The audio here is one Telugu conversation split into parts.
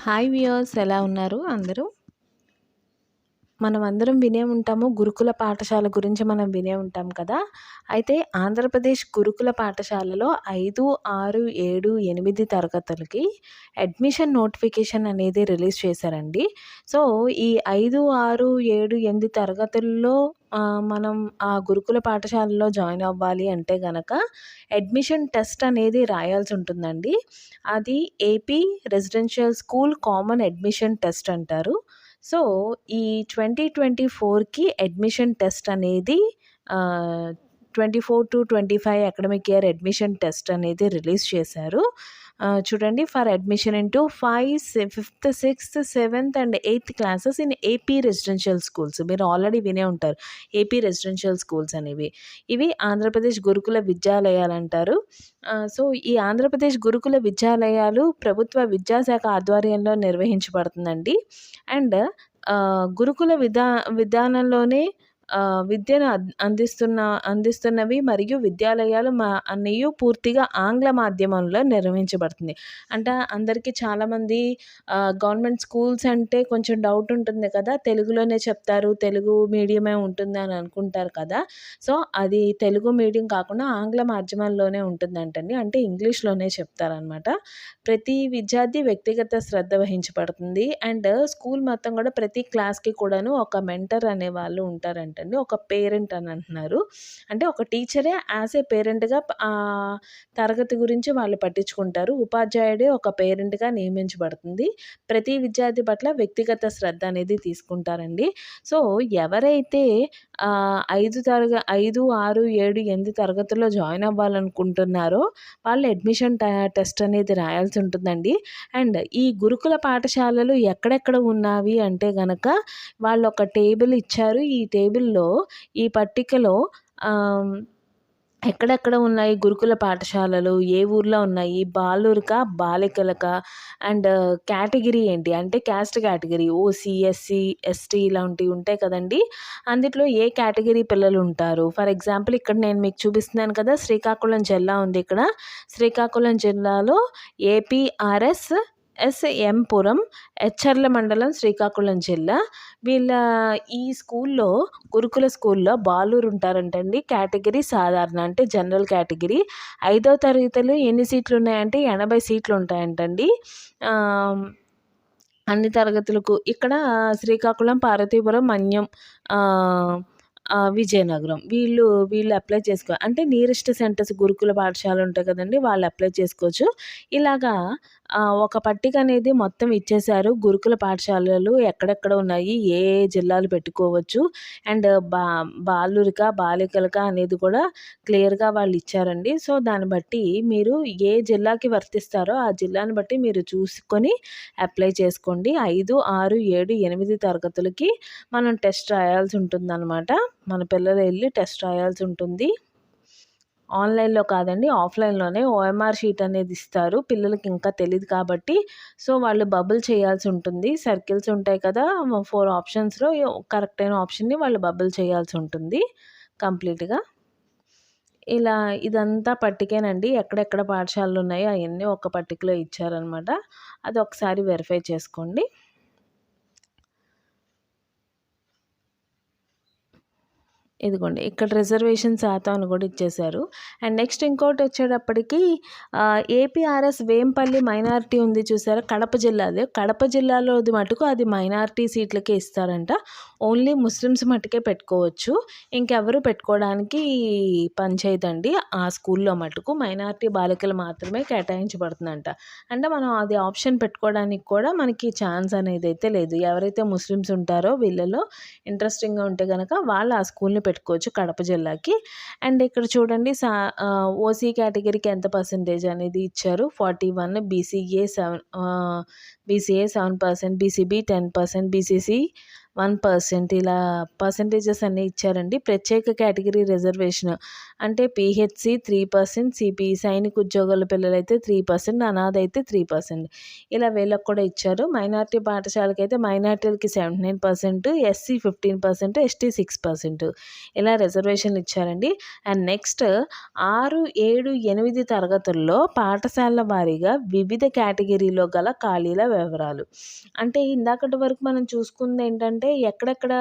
హాయ్ వ్యూయర్స్, ఎలా ఉన్నారు అందరూ? మనమందరం వినే ఉంటాము, గురుకుల పాఠశాల గురించి మనం వినే ఉంటాం కదా! అయితే ఆంధ్రప్రదేశ్ గురుకుల పాఠశాలలో 5, 6, 7, 8 తరగతులకి అడ్మిషన్ నోటిఫికేషన్ అనేది రిలీజ్ చేశారండి. సో, ఈ 5, 6, 7, 8 తరగతుల్లో మనం ఆ గురుకుల పాఠశాలలో జాయిన్ అవ్వాలి అంటే గనక అడ్మిషన్ టెస్ట్ అనేది రాయాల్సి ఉంటుందండి. అది AP residential school common admission test అంటారు. సో, ఈ 2024కి అడ్మిషన్ టెస్ట్ అనేది 24-25 అకాడమిక్ ఇయర్ అడ్మిషన్ టెస్ట్ అనేది రిలీజ్ చేశారు. చూడండి, for admission into 5th, 6th, 7th and 8th classes in AP residential schools. మీరు ఆల్రెడీ వినే ఉంటారు ఏపీ రెసిడెన్షియల్ స్కూల్స్ అనేవి. ఇవి ఆంధ్రప్రదేశ్ గురుకుల విద్యాలయాలు అంటారు. సో, ఈ ఆంధ్రప్రదేశ్ గురుకుల విద్యాలయాలు ప్రభుత్వ విద్యాశాఖ ఆధ్వర్యంలో నిర్వహించబడుతుందండి. అండ్ గురుకుల విధానంలోనే విద్యను అందిస్తున్నవి మరియు విద్యాలయాలు అన్నయు పూర్తిగా ఆంగ్ల మాధ్యమంలో నిర్వహించబడుతుంది. అంటే అందరికీ చాలామంది గవర్నమెంట్ స్కూల్స్ అంటే కొంచెం డౌట్ ఉంటుంది కదా, తెలుగులోనే చెప్తారు, తెలుగు మీడియమే ఉంటుంది అని అనుకుంటారు కదా. సో, అది తెలుగు మీడియం కాకుండా ఆంగ్ల మాధ్యమంలోనే ఉంటుందంటండి. అంటే ఇంగ్లీష్లోనే చెప్తారనమాట. ప్రతి విద్యార్థి వ్యక్తిగత శ్రద్ధ వహించబడుతుంది. అండ్ స్కూల్ మొత్తం కూడా ప్రతి క్లాస్కి కూడాను ఒక మెంటర్ అనే వాళ్ళు ఉంటారంటండి. ఒక పేరెంట్ అని అంటున్నారు. అంటే ఒక టీచరే యాజ్ ఏ పేరెంట్గా తరగతి గురించి వాళ్ళు పట్టించుకుంటారు. ఉపాధ్యాయుడే ఒక పేరెంట్గా నియమించబడుతుంది. ప్రతి విద్యార్థి పట్ల వ్యక్తిగత శ్రద్ధ అనేది తీసుకుంటారండి. సో, ఎవరైతే 5, 6, 7, 8 తరగతుల్లో జాయిన్ అవ్వాలనుకుంటున్నారో వాళ్ళు అడ్మిషన్ టెస్ట్ అనేది రాయాల్సి ఉంటుందండి. అండ్ ఈ గురుకుల పాఠశాలలు ఎక్కడెక్కడ ఉన్నవి అంటే గనక వాళ్ళు ఒక టేబుల్ ఇచ్చారు. ఈ టేబుల్లో ఈ పట్టికలో ఎక్కడెక్కడ ఉన్నాయి గురుకుల పాఠశాలలు, ఏ ఊర్లో ఉన్నాయి, బాలురకా, బాలికలకా, అండ్ కేటగిరీ ఏంటి అంటే caste category, OC, SC, ST ఇలాంటివి ఉంటాయి కదండి. అందులో ఏ కేటగిరీ పిల్లలు ఉంటారు. ఫర్ ఎగ్జాంపుల్ ఇక్కడ నేను మీకు చూపిస్తున్నాను కదా, శ్రీకాకుళం జిల్లా ఉంది. ఇక్కడ శ్రీకాకుళం జిల్లాలో ఏపీఆర్ఎస్ ఎం పురం, ఎచ్చర్ల మండలం, శ్రీకాకుళం జిల్లా. ఈ స్కూల్లో గురుకుల స్కూల్లో బాలురు ఉంటారంటండి. కేటగిరీ సాధారణ అంటే జనరల్ కేటగిరీ. 5వ తరగతిలో ఎన్ని సీట్లు ఉన్నాయంటే 80 సీట్లు ఉంటాయంటండి. అన్ని తరగతులకు ఇక్కడ శ్రీకాకుళం, పార్వతీపురం, మన్యం, విజయనగరం వీళ్ళు అప్లై అంటే నియరెస్ట్ సెంటర్స్ గురుకుల పాఠశాలలు ఉంటాయి కదండి, వాళ్ళు అప్లై చేసుకోవచ్చు. ఇలాగా ఒక పట్టిక అనేది మొత్తం ఇచ్చేశారు. గురుకుల పాఠశాలలు ఎక్కడెక్కడ ఉన్నాయి, ఏ జిల్లాలు పెట్టుకోవచ్చు, అండ్ బాలురికా, బాలికలకా అనేది కూడా క్లియర్గా వాళ్ళు ఇచ్చారండి. సో, దాన్ని బట్టి మీరు ఏ జిల్లాకి వర్తిస్తారో ఆ జిల్లాని బట్టి మీరు చూసుకొని అప్లై చేసుకోండి. 5, 6, 7, 8 తరగతులకి మనం టెస్ట్ రాయాల్సి ఉంటుందన్నమాట. మన పిల్లలు వెళ్ళి టెస్ట్ రాయాల్సి ఉంటుంది. ఆన్లైన్లో కాదండి, ఆఫ్లైన్లోనే. ఓఎంఆర్ షీట్ అనేది ఇస్తారు. పిల్లలకి ఇంకా తెలియదు కాబట్టి సో వాళ్ళు బబుల్ చేయాల్సి ఉంటుంది. సర్కిల్స్ ఉంటాయి కదా, 4 ఆప్షన్స్లో కరెక్ట్ అయిన ఆప్షన్ని వాళ్ళు బబుల్ చేయాల్సి ఉంటుంది కంప్లీట్గా. ఇలా ఇదంతా పట్టికేనండి. ఎక్కడెక్కడ పాఠశాలలు ఉన్నాయో అవన్నీ ఒక పట్టికలో ఇచ్చారనమాట. అది ఒకసారి వెరిఫై చేసుకోండి. ఇదిగోండి, ఇక్కడ రిజర్వేషన్ శాతం అని కూడా ఇచ్చేశారు. అండ్ నెక్స్ట్ ఇంకోటి వచ్చేటప్పటికి ఏపీఆర్ఎస్ వేంపల్లి మైనారిటీ ఉంది చూసారా, కడప జిల్లాదే. కడప జిల్లాలోది మటుకు అది మైనారిటీ సీట్లకే ఇస్తారంట. ఓన్లీ ముస్లిమ్స్ మటుకే పెట్టుకోవచ్చు, ఇంకెవరు పెట్టుకోవడానికి పనిచేయదండి. ఆ స్కూల్లో మటుకు మైనారిటీ బాలికలు మాత్రమే కేటాయించబడుతుందంట. అంటే మనం అది ఆప్షన్ పెట్టుకోవడానికి కూడా మనకి ఛాన్స్ అనేది అయితే లేదు. ఎవరైతే ముస్లిమ్స్ ఉంటారో వీళ్ళలో ఇంట్రెస్టింగ్గా ఉంటే కనుక వాళ్ళు ఆ స్కూల్ని పెట్టుకోవచ్చు కడప జిల్లాకి. అండ్ ఇక్కడ చూడండి, ఓసీ కేటగిరీకి ఎంత పర్సెంటేజ్ అనేది ఇచ్చారు. 41, బీసీఏ 7%, బీసీబీ 10%, బీసీసీ 1% ఇలా పర్సెంటేజెస్ అన్నీ ఇచ్చారండి. ప్రత్యేక కేటగిరీ రిజర్వేషన్ అంటే పీహెచ్‌సి 3%, సిపిఈ సైనిక ఉద్యోగుల పిల్లలైతే 3%, అనాథ అయితే 3%. ఇలా వీళ్ళకి కూడా ఇచ్చారు. మైనారిటీ పాఠశాలకైతే మైనారిటీలకి 79%, ఎస్సీ 15%, ఎస్టీ 6%. ఇలా రిజర్వేషన్లు ఇచ్చారండి. అండ్ నెక్స్ట్ 6, 7, 8 తరగతుల్లో పాఠశాలల వారీగా వివిధ కేటగిరీలో గల ఖాళీల వివరాలు. అంటే ఇందాకటి వరకు మనం చూసుకుంది ఏంటంటే ఎక్కడెక్కడ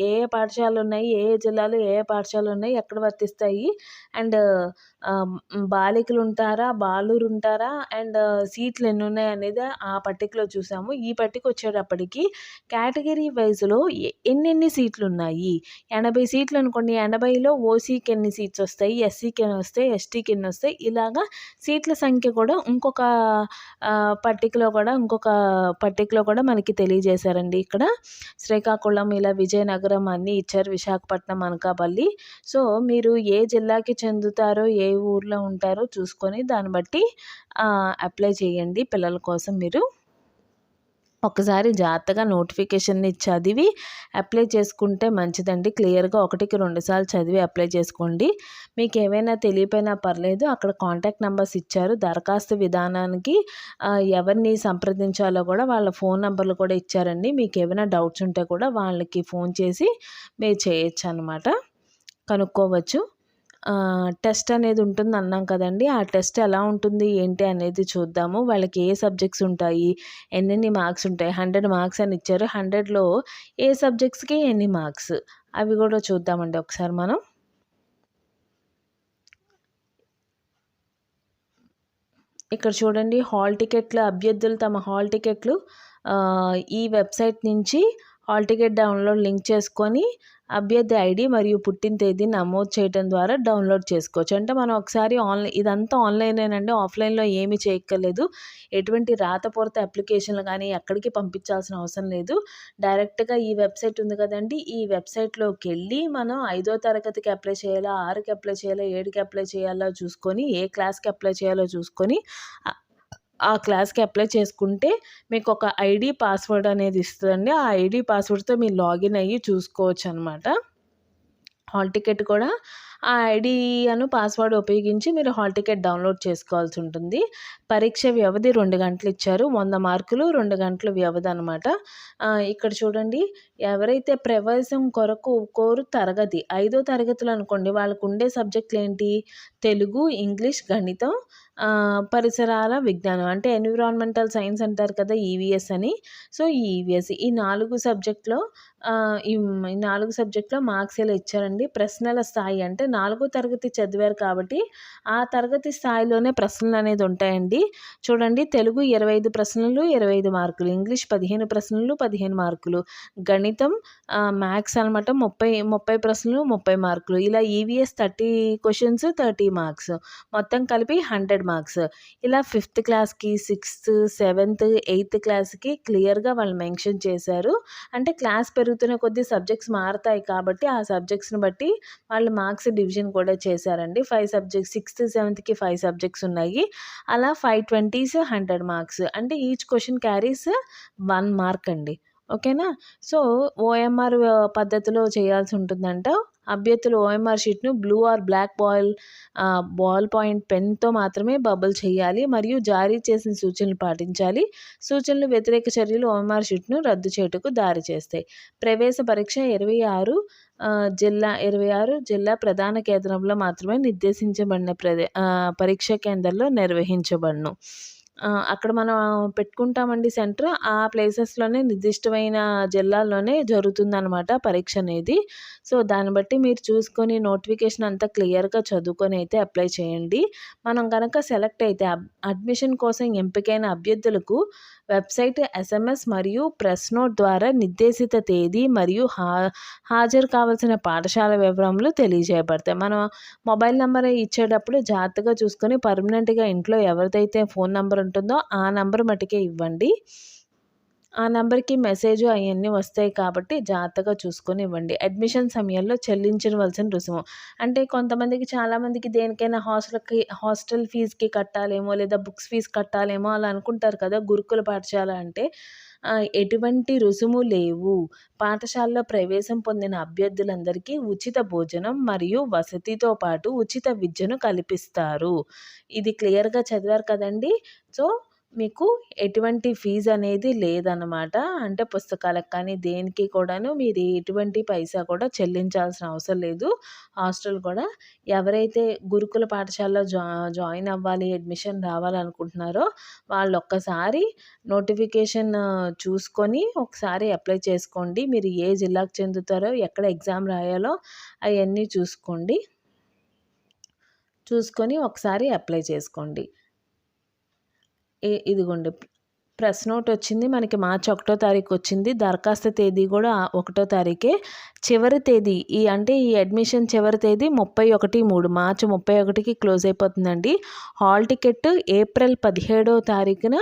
ఏ ఏ పాఠశాలలు ఉన్నాయి, ఏ ఏ జిల్లాలో ఏ ఏ పాఠశాలలు ఉన్నాయి, ఎక్కడ వర్తిస్తాయి, అండ్ బాలికలు ఉంటారా, బాలురు ఉంటారా, అండ్ సీట్లు ఎన్ని ఉన్నాయి అనేది ఆ పట్టికలో చూసాము. ఈ పట్టిక వచ్చేటప్పటికి కేటగిరీ వైజ్లో ఎన్నెన్ని సీట్లు ఉన్నాయి. 80 సీట్లు అనుకోండి, 80లో ఓసీకి ఎన్ని సీట్స్ వస్తాయి, ఎస్సీకి ఎన్ని వస్తాయి, ఎస్టీకి ఎన్ని వస్తాయి, ఇలాగా సీట్ల సంఖ్య కూడా ఇంకొక పట్టికలో కూడా మనకి తెలియజేశారండి. ఇక్కడ శ్రీకాకుళం, ఇలా విజయనగరం అన్నీ ఇచ్చారు, విశాఖపట్నం, అనకాపల్లి. సో మీరు ఏ జిల్లాకి చెందుతారో, ఏ ఊర్లో ఉంటారో చూసుకొని దాన్ని బట్టి అప్లై చేయండి పిల్లల కోసం. మీరు ఒకసారి జాగ్రత్తగా నోటిఫికేషన్ని చదివి అప్లై చేసుకుంటే మంచిదండి. క్లియర్గా 1కి 2 సార్లు చదివి అప్లై చేసుకోండి. మీకు ఏమైనా తెలియపోయినా పర్లేదు, అక్కడ కాంటాక్ట్ నెంబర్స్ ఇచ్చారు. దరఖాస్తు విధానానికి ఎవరిని సంప్రదించాలో కూడా వాళ్ళ ఫోన్ నెంబర్లు కూడా ఇచ్చారండి. మీకు ఏమైనా డౌట్స్ ఉంటే కూడా వాళ్ళకి ఫోన్ చేసి మీరు చేయొచ్చు అన్నమాట, కనుక్కోవచ్చు. టెస్ట్ అనేది ఉంటుంది అన్నాం కదండి. ఆ టెస్ట్ ఎలా ఉంటుంది ఏంటి అనేది చూద్దాము. వాళ్ళకి ఏ సబ్జెక్ట్స్ ఉంటాయి, ఎన్నెన్ని మార్క్స్ ఉంటాయి. 100 మార్క్స్ అని ఇచ్చారు. 100లో ఏ సబ్జెక్ట్స్కి ఎన్ని మార్క్స్ అవి కూడా చూద్దామండి ఒకసారి మనం. ఇక్కడ చూడండి, హాల్ టికెట్లు, అభ్యర్థులు తమ హాల్ టికెట్లు ఈ వెబ్సైట్ నుంచి హాల్ టికెట్ డౌన్లోడ్ లింక్ చేసుకొని అభ్యర్థి ఐడి మరియు పుట్టిన తేదీ నమోదు చేయడం ద్వారా డౌన్లోడ్ చేసుకోవచ్చు. అంటే మనం ఒకసారి ఇదంతా ఆన్లైనేనండి, ఆఫ్లైన్లో ఏమీ చేయక్కర్లేదు. ఎటువంటి రాతపూర్త అప్లికేషన్లు కానీ ఎక్కడికి పంపించాల్సిన అవసరం లేదు. డైరెక్ట్గా ఈ వెబ్సైట్ ఉంది కదండి, ఈ వెబ్సైట్లోకి వెళ్ళి మనం 5వ తరగతికి అప్లై చేయాలా, 6కి అప్లై చేయాలా, 7కి అప్లై చేయాలో చూసుకొని, ఏ క్లాస్కి అప్లై చేయాలో చూసుకొని ఆ క్లాస్కి అప్లై చేసుకుంటే మీకు ఒక ఐడి పాస్వర్డ్ అనేది ఇస్తుందండి. ఆ ఐడి పాస్వర్డ్తో మీరు లాగిన్ అయ్యి చూసుకోవచ్చు అనమాట. హాల్ టికెట్ కూడా ఆ ఐడి పాస్వర్డ్ ఉపయోగించి మీరు హాల్ టికెట్ డౌన్లోడ్ చేసుకోవాల్సి ఉంటుంది. పరీక్ష వ్యవధి 2 గంటలు ఇచ్చారు. 100 మార్కులు, 2 గంటల వ్యవధి అనమాట. ఇక్కడ చూడండి, ఎవరైతే ప్రవేశం కోరు తరగతి 5వ తరగతులు అనుకోండి, వాళ్ళకు ఉండే సబ్జెక్టులు ఏంటి, తెలుగు, ఇంగ్లీష్, గణితం, పరిసరాల విజ్ఞానం అంటే ఎన్విరాన్మెంటల్ సైన్స్ అంటారు కదా, ఈవీఎస్ అని. సో ఈ ఈవీఎస్ ఈ 4 సబ్జెక్టులో ఈ 4 సబ్జెక్టులో మార్క్స్ ఇలా ఇచ్చారండి. ప్రశ్నల స్థాయి అంటే 4వ తరగతి చదివారు కాబట్టి ఆ తరగతి స్థాయిలోనే ప్రశ్నలు అనేది ఉంటాయండి. చూడండి, తెలుగు 25 ప్రశ్నలు 25 మార్కులు, ఇంగ్లీష్ 15 ప్రశ్నలు 15 మార్కులు, గణితం మ్యాథ్స్ అనమాట 30 ప్రశ్నలు 30 మార్కులు, ఇలా ఈవీఎస్ 30 క్వశ్చన్స్ 30 మార్క్స్, మొత్తం కలిపి 100 మార్క్స్. ఇలా 5th క్లాస్కి, 6th, 7th, 8th క్లాస్కి క్లియర్గా వాళ్ళు మెన్షన్ చేశారు. అంటే క్లాస్ పెరుగుతున్న కొద్దీ సబ్జెక్ట్స్ మారుతాయి కాబట్టి ఆ సబ్జెక్ట్స్ని బట్టి వాళ్ళు మార్క్స్ డివిజన్ కూడా చేశారండి. 5 సబ్జెక్ట్స్, 6th, 7thకి 5 సబ్జెక్ట్స్ ఉన్నాయి. అలా 5 20s 100 మార్క్స్. అంటే ఈచ్ క్వశ్చన్ క్యారీస్ 1 మార్క్ అండి. ఓకేనా. సో ఓఎంఆర్ పద్ధతిలో చేయాల్సి ఉంటుందంట. అభ్యర్థులు ఓఎంఆర్ షీట్ను blue or black ball point పెన్తో మాత్రమే బబుల్ చేయాలి మరియు జారీ చేసిన సూచనలు పాటించాలి. సూచనలు వ్యతిరేక చర్యలు ఓఎంఆర్ షీట్ను రద్దు చేయుటకు దారి చేస్తాయి. ప్రవేశ పరీక్ష 26 జిల్లా ప్రధాన కేంద్రంలో మాత్రమే నిర్దేశించబడిన పరీక్షా కేంద్రంలో నిర్వహించబడును. అక్కడ మనం పెట్టుకుంటామండి సెంటర్, ఆ ప్లేసెస్లోనే నిర్దిష్టమైన జిల్లాల్లోనే జరుగుతుందన్నమాట పరీక్ష అనేది. సో దాన్ని బట్టి మీరు చూసుకొని నోటిఫికేషన్ అంతా క్లియర్గా చదువుకొని అయితే అప్లై చేయండి. మనం కనుక సెలెక్ట్ అయితే అడ్మిషన్ కోసం ఎంపికైన అభ్యర్థులకు వెబ్సైట్, SMS మరియు ప్రెస్ నోట్ ద్వారా నిర్దేశిత తేదీ మరియు హాజరు కావాల్సిన పాఠశాల వివరములు తెలియజేయబడతాయి. మనం మొబైల్ నెంబర్ ఇచ్చేటప్పుడు జాగ్రత్తగా చూసుకొని పర్మనెంట్గా ఇంట్లో ఎవరిదైతే ఫోన్ నెంబర్ ఉంటుందో ఆ నెంబర్ మటుకే ఇవ్వండి. ఆ నెంబర్కి మెసేజ్ అవన్నీ వస్తాయి కాబట్టి జాగ్రత్తగా చూసుకొని ఇవ్వండి. అడ్మిషన్ సమయంలో చెల్లించవలసిన రుసుము అంటే కొంతమందికి, చాలామందికి దేనికైనా హాస్టల్ ఫీజుకి కట్టాలేమో లేదా బుక్స్ ఫీజు కట్టాలేమో అలా అనుకుంటారు కదా గురుకుల పాఠశాల అంటే. ఎటువంటి రుసుము లేవు. పాఠశాలలో ప్రవేశం పొందిన అభ్యర్థులందరికీ ఉచిత భోజనం మరియు వసతితో పాటు ఉచిత విద్యను కల్పిస్తారు. ఇది క్లియర్‌గా చదివారు కదండీ! సో, మీకు ఎటువంటి ఫీజు అనేది లేదనమాట. అంటే పుస్తకాలకు కానీ దేనికి కూడాను మీరు ఎటువంటి పైసా కూడా చెల్లించాల్సిన అవసరం లేదు. హాస్టల్ కూడా ఎవరైతే గురుకుల పాఠశాలలో జాయిన్ అవ్వాలి, అడ్మిషన్ రావాలనుకుంటున్నారో వాళ్ళు ఒక్కసారి నోటిఫికేషన్ చూసుకొని ఒకసారి అప్లై చేసుకోండి. మీరు ఏ జిల్లాకు చెందుతారో, ఎక్కడ ఎగ్జామ్ రాయాలో అయన్నీ చూసుకోండి. చూసుకొని ఒకసారి అప్లై చేసుకోండి. ఇదిగోండి ప్రెస్ నోట్ వచ్చింది. మనకి మార్చి 1వ తారీఖు వచ్చింది. దరఖాస్తు తేదీ కూడా 1వ తారీఖే. చివరి తేదీ అంటే ఈ అడ్మిషన్ చివరి తేదీ 31/3 మార్చి 31కి క్లోజ్ అయిపోతుందండి. హాల్ టికెట్ ఏప్రిల్ 17వ తారీఖున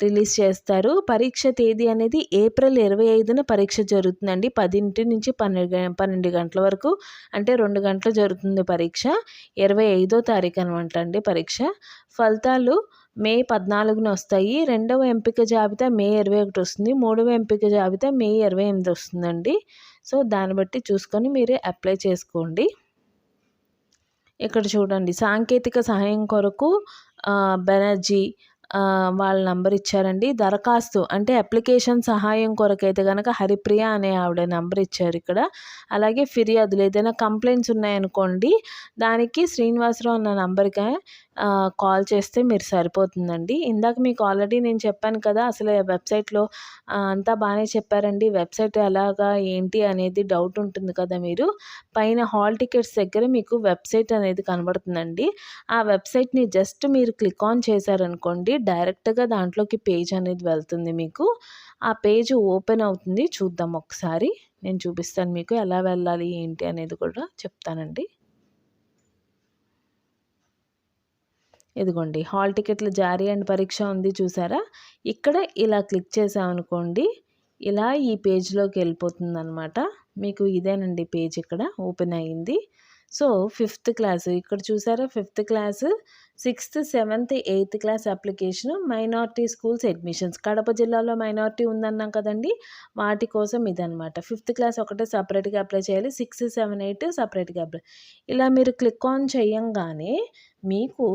రిలీజ్ చేస్తారు. పరీక్ష తేదీ అనేది ఏప్రిల్ 25న పరీక్ష జరుగుతుందండి. 10 నుంచి 12 గంటల వరకు, అంటే 2 గంటలు జరుగుతుంది పరీక్ష. 25వ తారీఖు అనమాట అండి పరీక్ష. ఫలితాలు మే 14న వస్తాయి. రెండవ ఎంపిక జాబితా మే 21 వస్తుంది. మూడవ ఎంపిక జాబితా మే 28 వస్తుందండి. సో, దాన్ని బట్టి చూసుకొని మీరు అప్లై చేసుకోండి. ఇక్కడ చూడండి, సాంకేతిక సహాయం కొరకు బెనర్జీ వాళ్ళ నంబర్ ఇచ్చారండి. దరఖాస్తు అంటే అప్లికేషన్ సహాయం కొరకైతే కనుక హరిప్రియ అనే ఆవిడ నంబర్ ఇచ్చారు ఇక్కడ. అలాగే ఫిర్యాదులు ఏదైనా కంప్లైంట్స్ ఉన్నాయనుకోండి, దానికి శ్రీనివాసరావు అన్న నంబర్కి కాల్ చేస్తే మీరు సరిపోతుందండి. ఇందాక మీకు ఆల్రెడీ నేను చెప్పాను కదా, అసలు వెబ్సైట్లో అంతా బాగానే చెప్పారండి. వెబ్సైట్ ఎలాగా ఏంటి అనేది డౌట్ ఉంటుంది కదా మీరు. పైన హాల్ టికెట్స్ దగ్గర మీకు వెబ్సైట్ అనేది కనబడుతుందండి. ఆ వెబ్సైట్ని జస్ట్ మీరు క్లిక్ ఆన్ చేశారనుకోండి, డైరెక్ట్గా దాంట్లోకి పేజ్ అనేది వెళ్తుంది మీకు. ఆ పేజ్ ఓపెన్ అవుతుంది. చూద్దాం ఒకసారి. నేను చూపిస్తాను మీకు ఎలా వెళ్ళాలి ఏంటి అనేది కూడా చెప్తానండి. ఇదిగోండి, హాల్ టికెట్ల జారీ అండ్ పరీక్ష ఉంది చూసారా? ఇక్కడ ఇలా క్లిక్ చేసామనుకోండి, ఇలా ఈ పేజ్లోకి వెళ్ళిపోతుందనమాట. మీకు ఇదేనండి పేజ్ ఇక్కడ ఓపెన్ అయ్యింది. సో, 5th క్లాస్ ఇక్కడ చూసారా? 5th class, 6th, 7th, 8th class application minority schools admissions. Kadapa జిల్లాలో మైనారిటీ ఉందన్నాం కదండి, వాటి కోసం ఇదనమాట. 5th క్లాస్ ఒకటే సపరేట్గా అప్లై చేయాలి. 6, 7, 8 సపరేట్గా అప్లై. ఇలా మీరు క్లిక్ ఆన్ చేయంగానే మీకు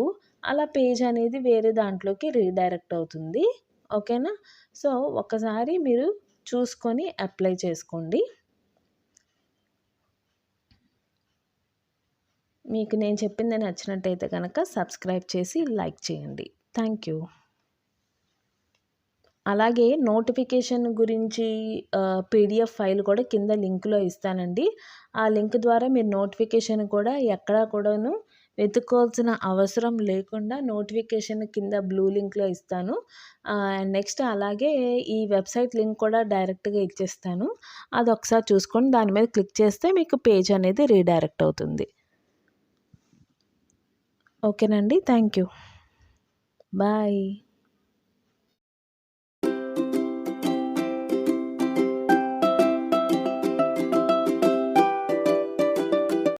అలా పేజ్ అనేది వేరే దాంట్లోకి రీడైరెక్ట్ అవుతుంది. ఓకేనా? సో, ఒకసారి మీరు చూసుకొని అప్లై చేసుకోండి. మీకు నేను చెప్పింది నచ్చినట్టయితే కనుక సబ్స్క్రైబ్ చేసి లైక్ చేయండి. Thank you. అలాగే నోటిఫికేషన్ గురించి పీడిఎఫ్ ఫైల్ కూడా కింద లింక్లో ఇస్తానండి. ఆ లింక్ ద్వారా మీరు నోటిఫికేషన్ కూడా ఎక్కడా కూడాను వెతుక్కోవాల్సిన అవసరం లేకుండా నోటిఫికేషన్ కింద బ్లూ లింక్లో ఇస్తాను. నెక్స్ట్ అలాగే ఈ వెబ్సైట్ లింక్ కూడా డైరెక్ట్గా ఇచ్చేస్తాను. అది ఒకసారి చూసుకొని దాని మీద క్లిక్ చేస్తే మీకు పేజ్ అనేది రీడైరెక్ట్ అవుతుంది. ఓకేనండి. Thank you. బాయ్.